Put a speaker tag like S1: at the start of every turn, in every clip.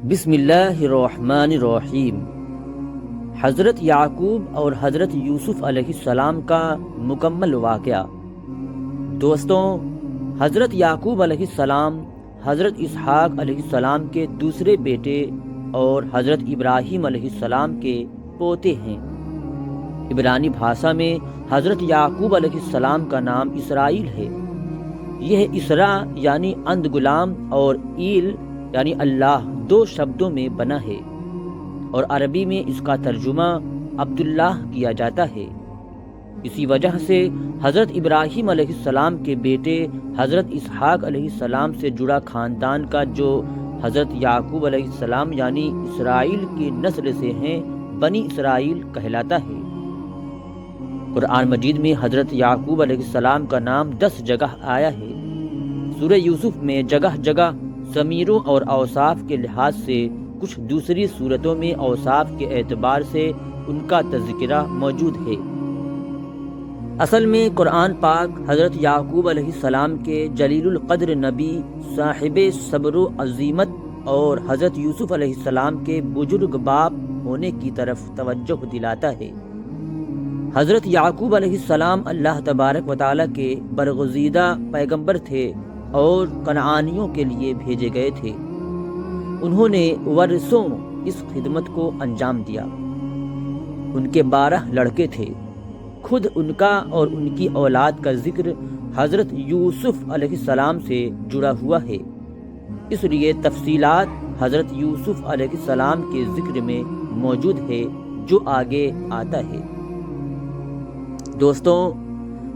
S1: بسم اللہ الرحمن الرحیم۔ حضرت یعقوب اور حضرت یوسف علیہ السلام کا مکمل واقعہ۔ دوستوں، حضرت یعقوب علیہ السلام حضرت اسحاق علیہ السلام کے دوسرے بیٹے اور حضرت ابراہیم علیہ السلام کے پوتے ہیں۔ عبرانی بھاشا میں حضرت یعقوب علیہ السلام کا نام اسرائیل ہے۔ یہ اسرا یعنی اندھ غلام اور ایل یعنی اللہ دو شبدوں میں بنا ہے، اور عربی میں اس کا ترجمہ عبداللہ کیا جاتا ہے۔ اسی وجہ سے حضرت ابراہیم علیہ السلام کے بیٹے حضرت اسحاق علیہ السلام سے جڑا خاندان کا جو حضرت یعقوب علیہ السلام یعنی اسرائیل کی نسل سے ہیں، بنی اسرائیل کہلاتا ہے۔ قرآن مجید میں حضرت یعقوب علیہ السلام کا نام 10 جگہ آیا ہے۔ سورہ یوسف میں جگہ جگہ ضمیروں اور اوصاف کے لحاظ سے، کچھ دوسری صورتوں میں اوصاف کے اعتبار سے ان کا تذکرہ موجود ہے۔ اصل میں قرآن پاک حضرت یعقوب علیہ السلام کے جلیل القدر نبی، صاحب صبر و عظیمت اور حضرت یوسف علیہ السلام کے بزرگ باپ ہونے کی طرف توجہ دلاتا ہے۔ حضرت یعقوب علیہ السلام اللہ تبارک و تعالیٰ کے برگزیدہ پیغمبر تھے اور کنعانیوں کے لیے بھیجے گئے تھے۔ انہوں نے ورثوں اس خدمت کو انجام دیا۔ ان کے 12 لڑکے تھے۔ خود ان کا اور ان کی اولاد کا ذکر حضرت یوسف علیہ السلام سے جڑا ہوا ہے، اس لیے تفصیلات حضرت یوسف علیہ السلام کے ذکر میں موجود ہے جو آگے آتا ہے۔ دوستوں،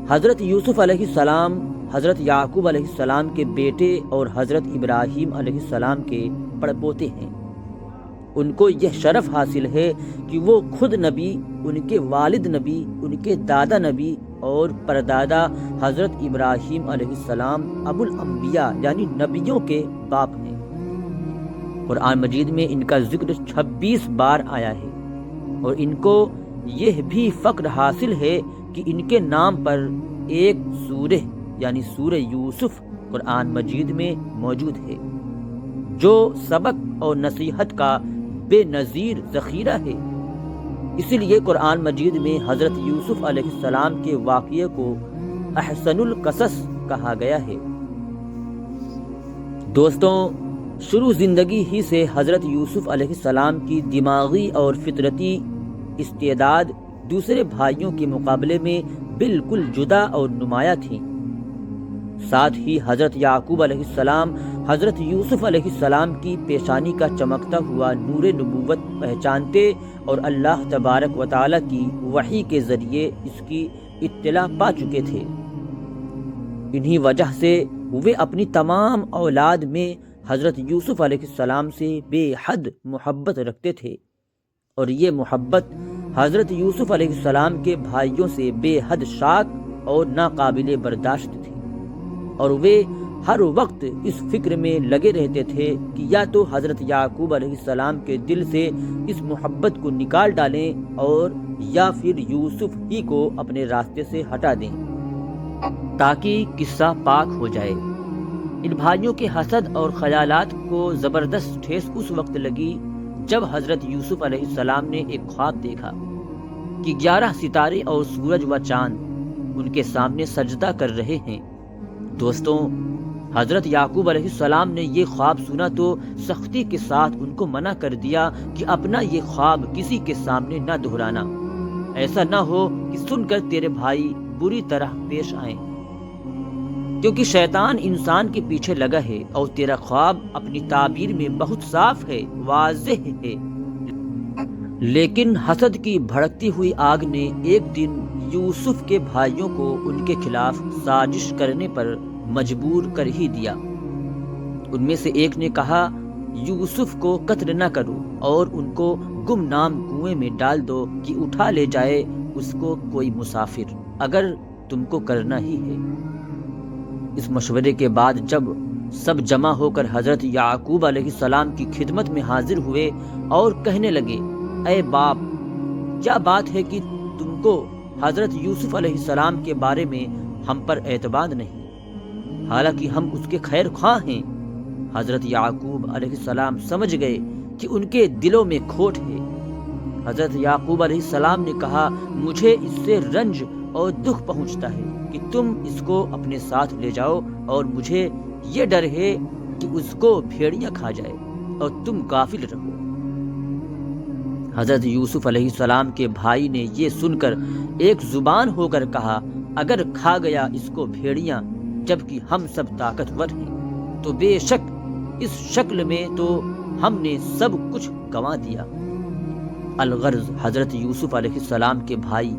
S1: حضرت یوسف علیہ السلام حضرت یعقوب علیہ السلام کے بیٹے اور حضرت ابراہیم علیہ السلام کے پڑپوتے ہیں۔ ان کو یہ شرف حاصل ہے کہ وہ خود نبی، ان کے والد نبی، ان کے دادا نبی اور پردادا حضرت ابراہیم علیہ السلام ابو الانبیاء یعنی نبیوں کے باپ ہیں۔ قرآن مجید میں ان کا ذکر 26 بار آیا ہے، اور ان کو یہ بھی فخر حاصل ہے کہ ان کے نام پر ایک سورہ یعنی سورہ یوسف قرآن مجید میں موجود ہے، جو سبق اور نصیحت کا بے نظیر ذخیرہ ہے۔ اسی لیے قرآن مجید میں حضرت یوسف علیہ السلام کے واقعے کو احسن القصص کہا گیا ہے۔ دوستوں، شروع زندگی ہی سے حضرت یوسف علیہ السلام کی دماغی اور فطرتی استعداد دوسرے بھائیوں کے مقابلے میں بالکل جدا اور نمایاں تھی۔ ساتھ ہی حضرت یعقوب علیہ السلام حضرت یوسف علیہ السلام کی پیشانی کا چمکتا ہوا نور نبوت پہچانتے اور اللہ تبارک و تعالیٰ کی وحی کے ذریعے اس کی اطلاع پا چکے تھے۔ انہی وجہ سے وہ اپنی تمام اولاد میں حضرت یوسف علیہ السلام سے بے حد محبت رکھتے تھے، اور یہ محبت حضرت یوسف علیہ السلام کے بھائیوں سے بے حد شاک اور ناقابل برداشت تھی، اور وہ ہر وقت اس فکر میں لگے رہتے تھے کہ یا تو حضرت یعقوب علیہ السلام کے دل سے اس محبت کو نکال ڈالیں اور یا پھر یوسف ہی کو اپنے راستے سے ہٹا دیں تاکہ قصہ پاک ہو جائے۔ ان بھائیوں کے حسد اور خیالات کو زبردست ٹھیس اس وقت لگی جب حضرت یوسف علیہ السلام نے ایک خواب دیکھا کہ 11 ستارے اور سورج و چاند ان کے سامنے سجدہ کر رہے ہیں۔ دوستوں، حضرت یعقوب علیہ السلام نے یہ خواب سنا تو سختی کے ساتھ ان کو منع کر دیا کہ اپنا یہ خواب کسی کے سامنے نہ دہرانا، ایسا نہ ہو کہ سن کر تیرے بھائی بری طرح پیش آئیں، کیونکہ شیطان انسان کے پیچھے لگا ہے اور تیرا خواب اپنی تعبیر میں بہت صاف ہے، واضح ہے۔ لیکن حسد کی بھڑکتی ہوئی آگ نے ایک دن یوسف کے بھائیوں کو ان کے خلاف سازش کرنے پر مجبور کر ہی دیا۔ ان میں سے ایک نے کہا، یوسف کو قتل نہ کرو اور ان کو گمنام کنویں میں ڈال دو کہ اٹھا لے جائے اس کو کوئی مسافر، اگر تم کو کرنا ہی ہے۔ اس مشورے کے بعد جب سب جمع ہو کر حضرت یعقوب علیہ السلام کی خدمت میں حاضر ہوئے اور کہنے لگے، اے باپ، کیا بات ہے کہ تم کو حضرت یوسف علیہ السلام کے بارے میں ہم پر اعتماد نہیں، حالانکہ ہم اس کے خیر خواہ ہیں۔ حضرت یعقوب علیہ السلام سمجھ گئے کہ ان کے دلوں میں کھوٹ ہے۔ حضرت یعقوب علیہ السلام نے کہا، مجھے اس سے رنج اور دکھ پہنچتا ہے کہ تم اس کو اپنے ساتھ لے جاؤ، اور مجھے یہ ڈر ہے کہ اس کو بھیڑیاں کھا جائے اور تم غافل رہو۔ حضرت یوسف علیہ السلام کے بھائی نے یہ سن کر ایک زبان ہو کر کہا، اگر کھا گیا اس کو بھیڑیاں جبکہ ہم سب طاقتور ہیں، تو بے شک اس شکل میں تو ہم نے سب کچھ گنوا دیا۔ الغرض حضرت یوسف علیہ السلام کے بھائی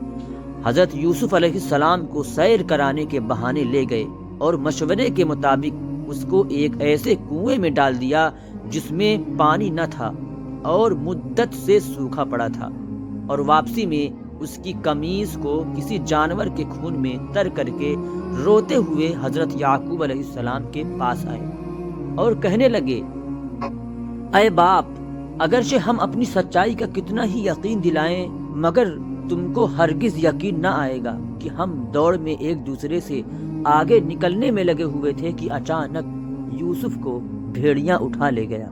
S1: حضرت یوسف علیہ السلام کو سیر کرانے کے بہانے لے گئے اور مشورے کے مطابق اس کو ایک ایسے کنویں میں ڈال دیا جس میں پانی نہ تھا اور مدت سے سوکھا پڑا تھا، اور واپسی میں اس کی قمیص کو کسی جانور کے خون میں تر کر کے روتے ہوئے حضرت یعقوب علیہ السلام کے پاس آئے اور کہنے لگے، اے باپ، اگرچہ ہم اپنی سچائی کا کتنا ہی یقین دلائیں مگر تم کو ہرگز یقین نہ آئے گا کہ ہم دوڑ میں ایک دوسرے سے آگے نکلنے میں لگے ہوئے تھے کہ اچانک یوسف کو بھیڑیاں اٹھا لے گیا۔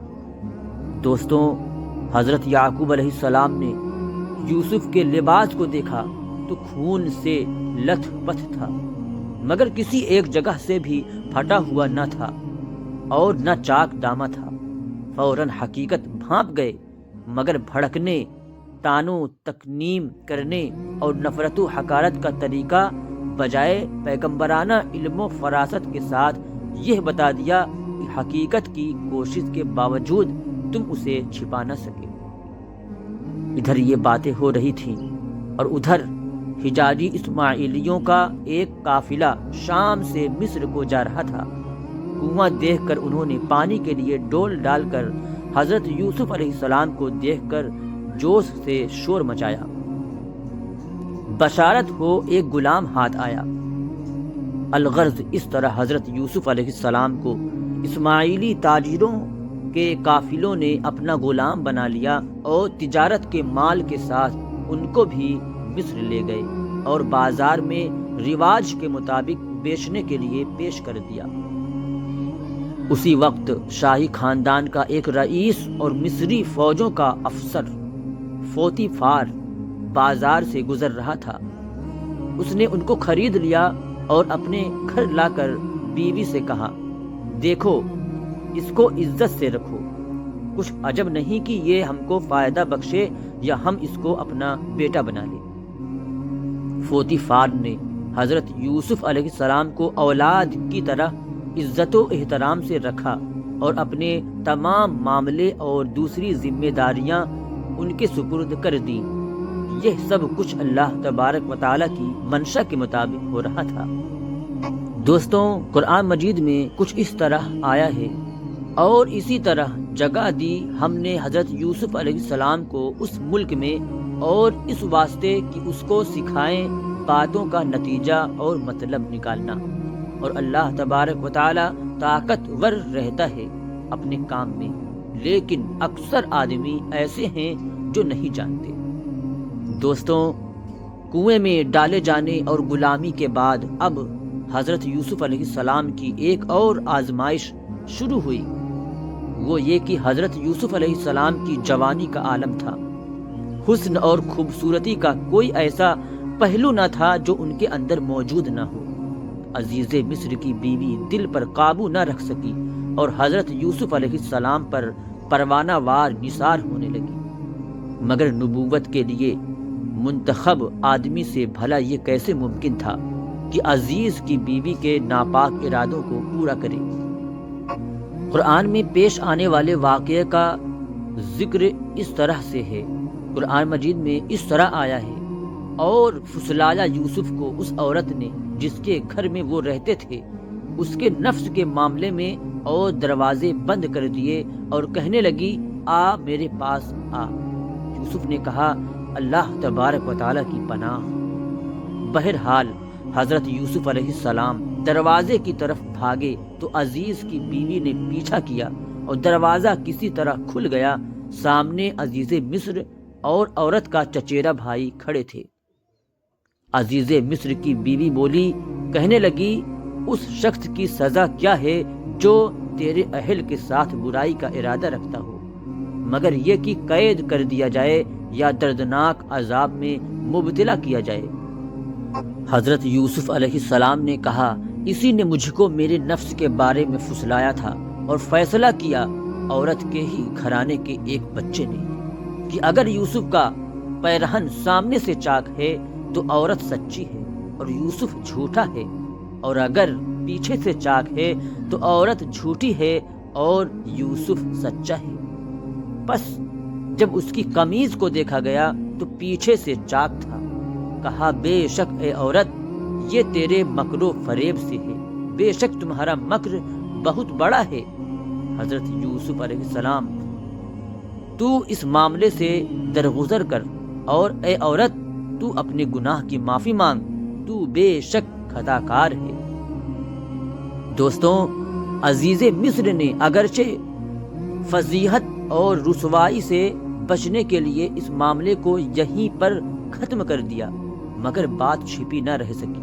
S1: دوستوں، حضرت یعقوب علیہ السلام نے یوسف کے لباس کو دیکھا تو خون سے لتھ پتھ تھا، مگر کسی ایک جگہ سے بھی پھٹا ہوا نہ تھا اور نہ چاک دامہ تھا۔ فوراً حقیقت بھانپ گئے، مگر بھڑکنے، تانو تکنیم کرنے اور نفرت و حقارت کا طریقہ بجائے پیغمبرانہ علم و فراست کے ساتھ یہ بتا دیا کہ حقیقت کی کوشش کے باوجود تم اسے چھپا نہ سکے۔ ادھر یہ باتیں ہو رہی تھیں اور ادھر حجازی اسماعیلیوں کا ایک قافلہ شام سے مصر کو جا رہا تھا۔ کنواں دیکھ کر انہوں نے پانی کے لیے ڈول ڈال کر حضرت یوسف علیہ السلام کو دیکھ کر جوش سے شور مچایا۔ بشارت ہو، ایک غلام ہاتھ آیا۔ الغرض اس طرح حضرت یوسف علیہ السلام کو اسماعیلی تاجروں کے قافلوں نے اپنا غلام بنا لیا اور تجارت کے مال کے ساتھ ان کو بھی مصر لے گئے اور بازار میں رواج کے مطابق بیچنے کے لیے پیش کر دیا۔ اسی وقت شاہی خاندان کا ایک رئیس اور مصری فوجوں کا افسر فوتیفار بازار سے گزر رہا تھا۔ اس نے ان کو خرید لیا اور اپنے گھر لا کر بیوی سے کہا، دیکھو اس کو عزت سے رکھو، کچھ عجب نہیں کہ یہ ہم کو فائدہ بخشے یا ہم اس کو اپنا بیٹا بنا لیں۔ فوتیفار نے حضرت یوسف علیہ السلام کو اولاد کی طرح عزت و احترام سے رکھا اور اپنے تمام معاملے اور دوسری ذمہ داریاں ان کے سپرد کر دیں۔ یہ سب کچھ اللہ تبارک و تعالیٰ کی منشا کے مطابق ہو رہا تھا۔ دوستوں، قرآن مجید میں کچھ اس طرح آیا ہے، اور اسی طرح جگہ دی ہم نے حضرت یوسف علیہ السلام کو اس ملک میں، اور اس واسطے کہ اس کو سکھائیں باتوں کا نتیجہ اور مطلب نکالنا، اور اللہ تبارک و تعالیٰ طاقتور رہتا ہے اپنے کام میں، لیکن اکثر آدمی ایسے ہیں جو نہیں جانتے۔ دوستوں، کنویں میں ڈالے جانے اور غلامی کے بعد اب حضرت یوسف علیہ السلام کی ایک اور آزمائش شروع ہوئی۔ وہ یہ کہ حضرت یوسف علیہ السلام کی جوانی کا عالم تھا۔ حسن اور خوبصورتی کا کوئی ایسا پہلو نہ تھا جو ان کے اندر موجود نہ ہو۔ عزیز مصر کی بیوی دل پر قابو نہ رکھ سکی اور حضرت یوسف علیہ السلام پر پروانہ وار نثار ہونے لگی۔ مگر نبوت کے لیے منتخب آدمی سے بھلا یہ کیسے ممکن تھا کہ عزیز کی بیوی کے ناپاک ارادوں کو پورا کرے؟ قرآن میں پیش آنے والے واقعے کا ذکر اس طرح سے ہے۔ قرآن مجید میں اس طرح آیا ہے، اور فسلایا یوسف کو اس عورت نے جس کے گھر میں وہ رہتے تھے اس کے نفس کے معاملے میں، اور دروازے بند کر دیے اور کہنے لگی، آ میرے پاس آ۔ یوسف نے کہا، اللہ تبارک و تعالیٰ کی پناہ۔ بہرحال حضرت یوسف علیہ السلام دروازے کی طرف بھاگے تو عزیز کی بیوی نے پیچھا کیا اور دروازہ کسی طرح کھل گیا۔ سامنے عزیز مصر اور عورت کا چچیرا بھائی کھڑے تھے۔ عزیز مصر کی بیوی بولی، کہنے لگی، اس شخص کی سزا کیا ہے جو تیرے اہل کے ساتھ برائی کا ارادہ رکھتا ہو، مگر یہ کہ قید کر دیا جائے یا دردناک عذاب میں مبتلا کیا جائے۔ حضرت یوسف علیہ السلام نے کہا، اسی نے مجھ کو میرے نفس کے بارے میں پھسلایا تھا اور فیصلہ کیا عورت کے ہی گھرانے کے ایک بچے نے کہ اگر یوسف کا پیرہن سامنے سے چاک ہے تو عورت سچی ہے اور یوسف جھوٹا ہے، اور اگر پیچھے سے چاک ہے تو عورت جھوٹی ہے اور یوسف سچا ہے۔ پس جب اس کی قمیض کو دیکھا گیا تو پیچھے سے چاک تھا۔ کہا، بے شک اے عورت، یہ تیرے مکر و فریب سے ہے، بے شک تمہارا مکر بہت بڑا ہے۔ حضرت یوسف علیہ السلام، تو اس معاملے سے درگزر کر، اور اے عورت تو اپنے گناہ کی معافی مانگ، تو بے شک خطا کار ہے۔ دوستوں، عزیز مصر نے اگرچہ فضیحت اور رسوائی سے بچنے کے لیے اس معاملے کو یہیں پر ختم کر دیا، مگر بات چھپی نہ رہ سکی۔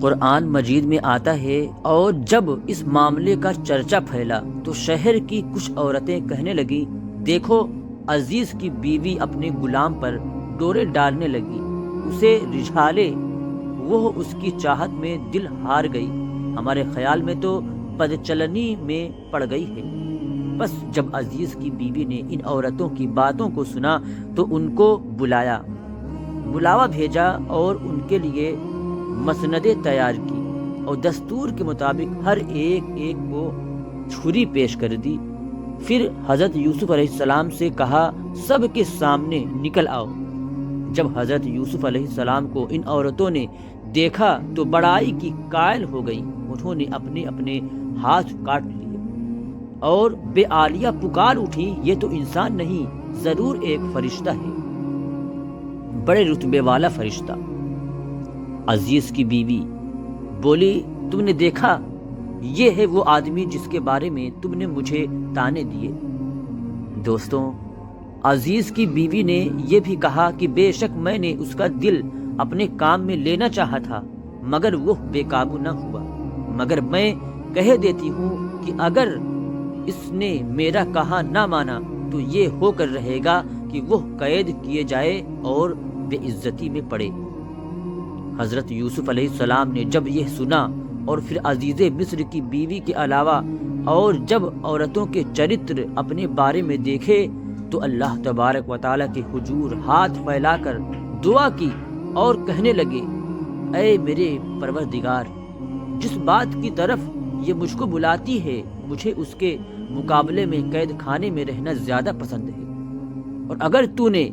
S1: قرآن مجید میں آتا ہے، اور جب اس معاملے کا چرچا پھیلا تو شہر کی کچھ عورتیں کہنے لگی، دیکھو عزیز کی بیوی اپنے غلام پر ڈورے ڈالنے لگی، اسے رجھا لے، وہ اس کی چاہت میں دل ہار گئی، ہمارے خیال میں تو بدچلنی میں پڑ گئی ہے۔ بس جب عزیز کی بیوی نے ان عورتوں کی باتوں کو سنا تو ان کو بلاوا بھیجا اور ان کے لیے مسندیں تیار کی، اور دستور کے مطابق ہر ایک کو چھری پیش کر دی۔ پھر حضرت یوسف علیہ السلام سے کہا، سب کے سامنے نکل آؤ۔ جب حضرت یوسف علیہ السلام کو ان عورتوں نے دیکھا تو بڑائی کی قائل ہو گئیں، انہوں نے اپنے اپنے ہاتھ کاٹ لیے اور بے آلیہ پکار اٹھی، یہ تو انسان نہیں، ضرور ایک فرشتہ ہے، بڑے رتبے والا فرشتہ۔ عزیز کی بیوی بولی، تم نے دیکھا، یہ ہے وہ آدمی جس کے بارے میں تم نے مجھے تانے دیے۔ دوستوں، عزیز کی بیوی نے یہ بھی کہا کہ بے شک میں نے اس کا دل اپنے کام میں لینا چاہا تھا، مگر وہ بے قابو نہ ہوا، مگر میں کہہ دیتی ہوں کہ اگر اس نے میرا کہا نہ مانا تو یہ ہو کر رہے گا کہ وہ قید کیے جائے اور بے عزتی میں پڑے۔ حضرت یوسف علیہ السلام نے جب یہ سنا اور پھر عزیز مصر کی بیوی کے علاوہ اور جب عورتوں کے چرتر اپنے بارے میں دیکھے تو اللہ تبارک و تعالیٰ کے حضور ہاتھ پھیلا کر دعا کی اور کہنے لگے، اے میرے پروردگار، جس بات کی طرف یہ مجھ کو بلاتی ہے مجھے اس کے مقابلے میں قید خانے میں رہنا زیادہ پسند ہے، اور اگر تو نے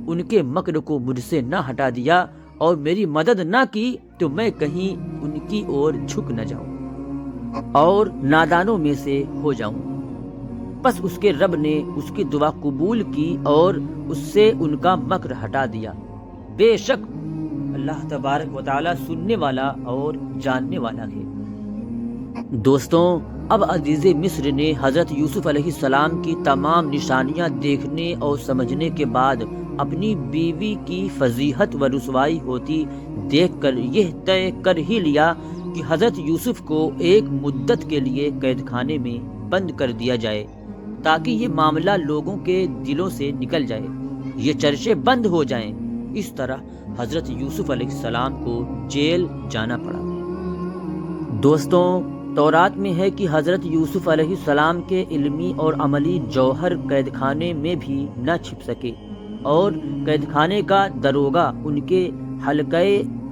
S1: ان کے مکر کو مجھ سے نہ ہٹا دیا اور میری مدد نہ کی تو میں کہیں ان کی اور جھک نہ جاؤں اور نادانوں میں سے ہو جاؤں۔ پس اس کے رب نے اس کی دعا قبول کی اور اس سے ان کا مکر ہٹا دیا۔ بے شک اللہ تبارک و تعالیٰ سننے والا اور جاننے والا ہے۔ دوستوں، اب عزیز مصر نے حضرت یوسف علیہ السلام کی تمام نشانیاں دیکھنے اور سمجھنے کے بعد اپنی بیوی کی فضیحت و رسوائی ہوتی دیکھ کر یہ طے کر ہی لیا کہ حضرت یوسف کو ایک مدت کے لیے قید خانے میں بند کر دیا جائے تاکہ یہ معاملہ لوگوں کے دلوں سے نکل جائے، یہ چرچے بند ہو جائیں۔ اس طرح حضرت یوسف علیہ السلام کو جیل جانا پڑا۔ دوستوں، تورات میں ہے کہ حضرت یوسف علیہ السلام کے علمی اور عملی جوہر قید خانے میں بھی نہ چھپ سکے، اور قید خانے کا دروگہ ان کے حلقہ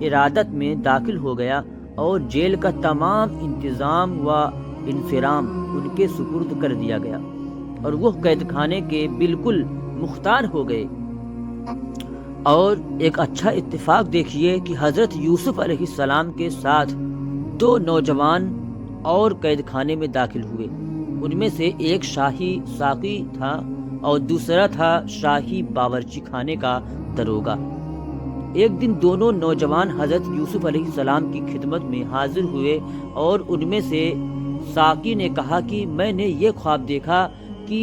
S1: ارادت میں داخل ہو گیا اور جیل کا تمام انتظام و انصرام ان کے سپرد کر دیا گیا، اور وہ قید خانے کے بالکل مختار ہو گئے۔ اور ایک اچھا اتفاق دیکھیے کہ حضرت یوسف علیہ السلام کے ساتھ 2 نوجوان اور قید خانے میں داخل ہوئے، ان میں سے ایک شاہی ساقی تھا اور دوسرا تھا شاہی باورچی خانے کا دروگہ۔ ایک دن دونوں نوجوان حضرت یوسف علیہ السلام کی خدمت میں حاضر ہوئے، اور ان میں سے ساقی نے کہا کہ میں نے یہ خواب دیکھا کہ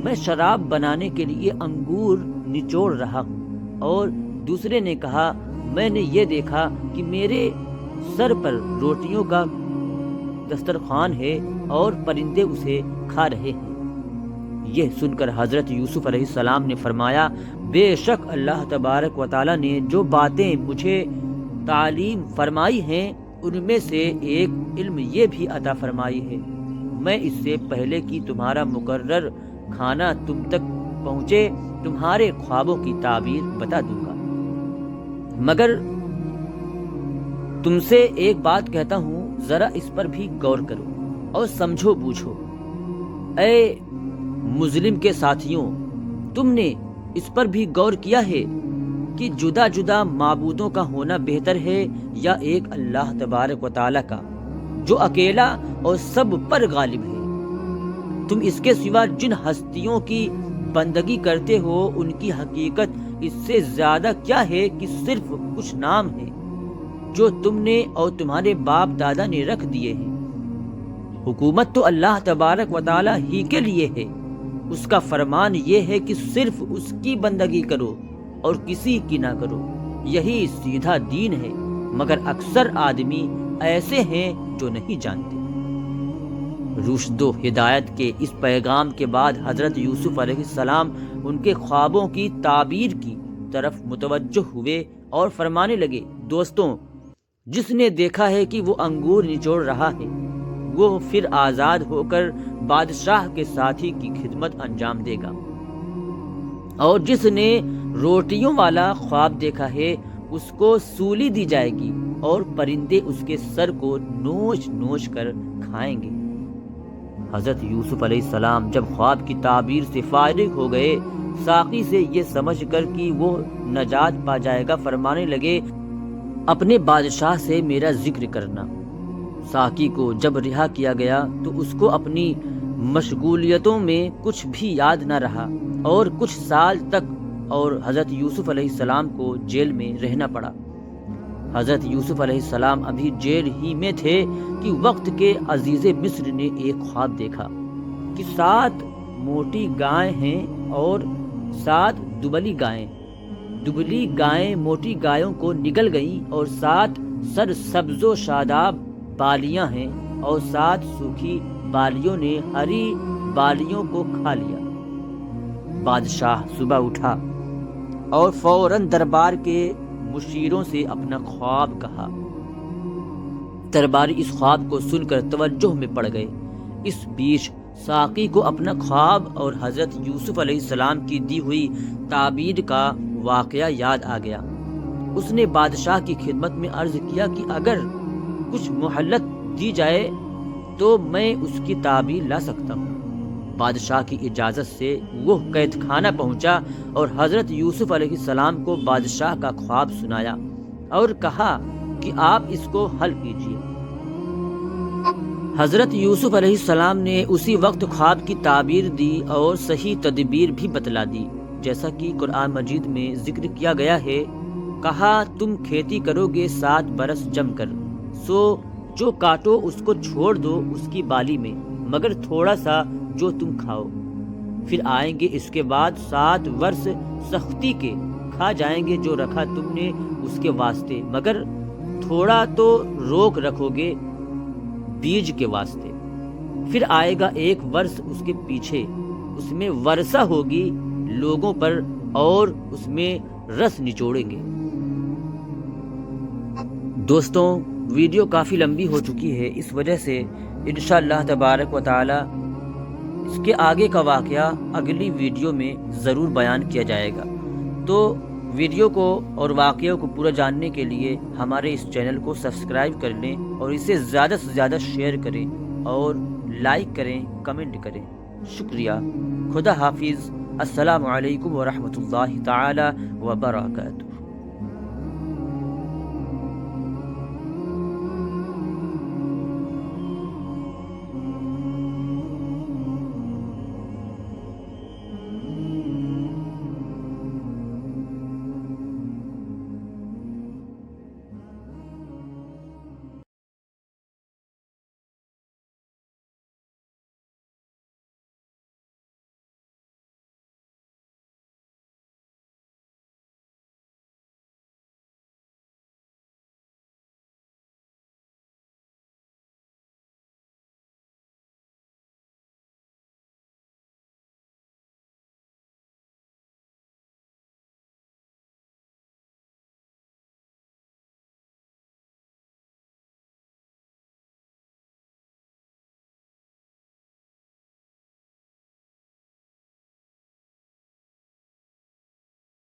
S1: میں شراب بنانے کے لیے انگور نچوڑ رہا ہوں، اور دوسرے نے کہا میں نے یہ دیکھا کہ میرے سر پر روٹیوں کا دسترخوان ہے اور پرندے اسے کھا رہے ہیں۔ یہ سن کر حضرت یوسف علیہ السلام نے فرمایا، بے شک اللہ تبارک و تعالیٰ نے جو باتیں مجھے تعلیم فرمائی ہیں ان میں سے ایک علم یہ بھی عطا فرمائی ہے، میں اس سے پہلے کہ تمہارا مقرر کھانا تم تک پہنچے تمہارے خوابوں کی تعبیر بتا دوں گا، مگر تم سے ایک بات کہتا ہوں، ذرا اس پر بھی غور کرو اور سمجھو بوجھو۔ اے مظلم کے ساتھیوں، تم نے اس پر بھی غور کیا ہے کہ جدا جدا معبودوں کا ہونا بہتر ہے یا ایک اللہ تبارک و تعالیٰ کا جو اکیلا اور سب پر غالب ہے؟ تم اس کے سوا جن ہستیوں کی بندگی کرتے ہو ان کی حقیقت اس سے زیادہ کیا ہے کہ صرف کچھ نام ہیں جو تم نے اور تمہارے باپ دادا نے رکھ دیے ہیں۔ حکومت تو اللہ تبارک و تعالیٰ ہی کے لیے ہے، اس کا فرمان یہ ہے کہ صرف اس کی بندگی کرو اور کسی کی نہ کرو، یہی سیدھا دین ہے، مگر اکثر آدمی ایسے ہیں جو نہیں جانتے۔ رشد و ہدایت کے اس پیغام کے بعد حضرت یوسف علیہ السلام ان کے خوابوں کی تعبیر کی طرف متوجہ ہوئے اور فرمانے لگے، دوستوں، جس نے دیکھا ہے کہ وہ انگور نچوڑ رہا ہے وہ پھر آزاد ہو کر بادشاہ کے ساتھی کی خدمت انجام دے گا، اور جس نے روٹیوں والا خواب دیکھا ہے اس کو سولی دی جائے گی اور پرندے اس کے سر کو نوچ نوچ کر کھائیں گے۔ حضرت یوسف علیہ السلام جب خواب کی تعبیر سے فارغ ہو گئے، ساقی سے یہ سمجھ کر کہ وہ نجات پا جائے گا فرمانے لگے، اپنے بادشاہ سے میرا ذکر کرنا۔ ساقی کو جب رہا کیا گیا تو اس کو اپنی مشغولیتوں میں کچھ بھی یاد نہ رہا اور کچھ سال تک اور حضرت یوسف علیہ السلام کو جیل میں رہنا پڑا۔ حضرت یوسف علیہ السلام ابھی جیل ہی میں تھے کہ وقت کے عزیز مصر نے ایک خواب دیکھا کہ 7 موٹی گائیں ہیں اور 7 دبلی گائیں۔ دبلی گائیں موٹی گایوں کو نگل گئیں اور 7 سر سبز و شاداب بالیاں ہیں اور 7 سوکھی بالیوں نے ہری بالیوں کو کھا لیا۔ بادشاہ صبح اٹھا اور فوراً دربار کے مشیروں سے اپنا خواب کہا۔ درباری اس خواب کو سن کر توجہ میں پڑ گئے۔ اس بیچ ساقی کو اپنا خواب اور حضرت یوسف علیہ السلام کی دی ہوئی تعبیر کا واقعہ یاد آ گیا۔ اس نے بادشاہ کی خدمت میں عرض کیا کہ اگر کچھ مہلت دی جائے تو میں اس کی تعبیر لا سکتا ہوں۔ بادشاہ کی اجازت سے وہ قید خانہ پہنچا اور حضرت یوسف علیہ السلام کو بادشاہ کا خواب سنایا اور کہا کہ آپ اس کو حل کیجیے۔ حضرت یوسف علیہ السلام نے اسی وقت خواب کی تعبیر دی اور صحیح تدبیر بھی بتلا دی، جیسا کہ قرآن مجید میں ذکر کیا گیا ہے، کہا تم کھیتی کرو گے 7 برس جم کر، سو جو کاٹو اس کو چھوڑ دو اس کی بالی میں، مگر تھوڑا سا جو تم کھاؤ، پھر آئیں گے اس کے بعد 7 برس سختی کے، کھا جائیں گے جو رکھا تم نے اس کے واسطے، مگر تھوڑا تو روک رکھو گے بیج کے واسطے۔ پھر آئے گا 1 برس اس کے پیچھے، اس میں ورثہ ہوگی لوگوں پر اور اس میں رس نچوڑیں گے۔ دوستوں، ویڈیو کافی لمبی ہو چکی ہے، اس وجہ سے انشاءاللہ تبارک و تعالی اس کے آگے کا واقعہ اگلی ویڈیو میں ضرور بیان کیا جائے گا۔ تو ویڈیو کو اور واقعوں کو پورا جاننے کے لیے ہمارے اس چینل کو سبسکرائب کر لیں اور اسے زیادہ سے زیادہ شیئر کریں اور لائک کریں، کمنٹ کریں۔ شکریہ۔ خدا حافظ۔ السلام علیکم ورحمۃ اللہ تعالی وبرکاتہ۔